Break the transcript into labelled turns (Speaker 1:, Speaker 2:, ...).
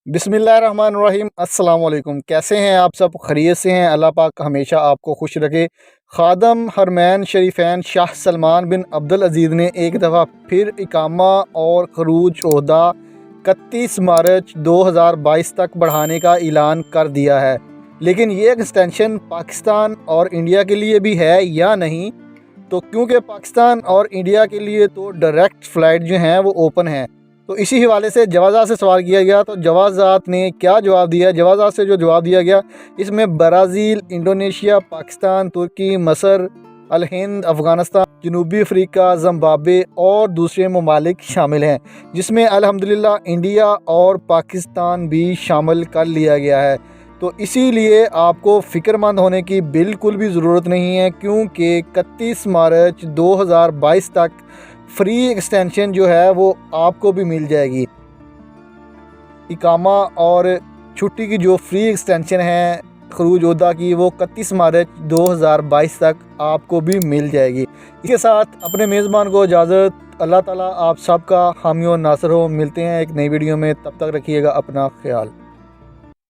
Speaker 1: बिस्मिल्लाहिर्रहमानिर्रहीम। अस्सलाम वालेकुम। कैसे हैं आप सब? खैरियत से हैं? अल्लाह पाक हमेशा आपको खुश रखे। ख़ादम हरमैन शरीफैन शाह सलमान बिन अब्दुल अज़ीज़ ने एक दफ़ा फिर इकामा और खरूज ओहदा 31 मार्च 2022 तक बढ़ाने का ऐलान कर दिया है। लेकिन ये एक्सटेंशन पाकिस्तान और इंडिया के लिए भी है या नहीं? तो क्योंकि पाकिस्तान और इंडिया के लिए तो डायरेक्ट फ़्लाइट जो हैं वो ओपन हैं, तो इसी हवाले से जवाज़ात से सवाल किया गया। तो जवाज़ात ने क्या जवाब दिया? जवाज़ात से जो जवाब दिया गया, इसमें ब्राज़ील, इंडोनेशिया, पाकिस्तान, तुर्की, मसर, अल हिंद, अफ़गानिस्तान, जनूबी अफ्रीका, ज़िम्बाब्वे और दूसरे ममालिक शामिल हैं, जिसमें अल्हम्दुलिल्लाह इंडिया और पाकिस्तान भी शामिल कर लिया गया है। तो इसीलिए आपको फ़िक्रमंद होने की बिल्कुल भी ज़रूरत नहीं है, क्योंकि 31 मार्च 2022 तक फ्री एक्सटेंशन जो है वो आपको भी मिल जाएगी। इकामा और छुट्टी की जो फ्री एक्सटेंशन है खरूज ओहदा की, वो 31 मार्च 2022 तक आपको भी मिल जाएगी। इसके साथ अपने मेज़बान को इजाज़त। अल्लाह ताला आप सबका हामी और नासर हो। मिलते हैं एक नई वीडियो में, तब तक रखिएगा अपना ख्याल।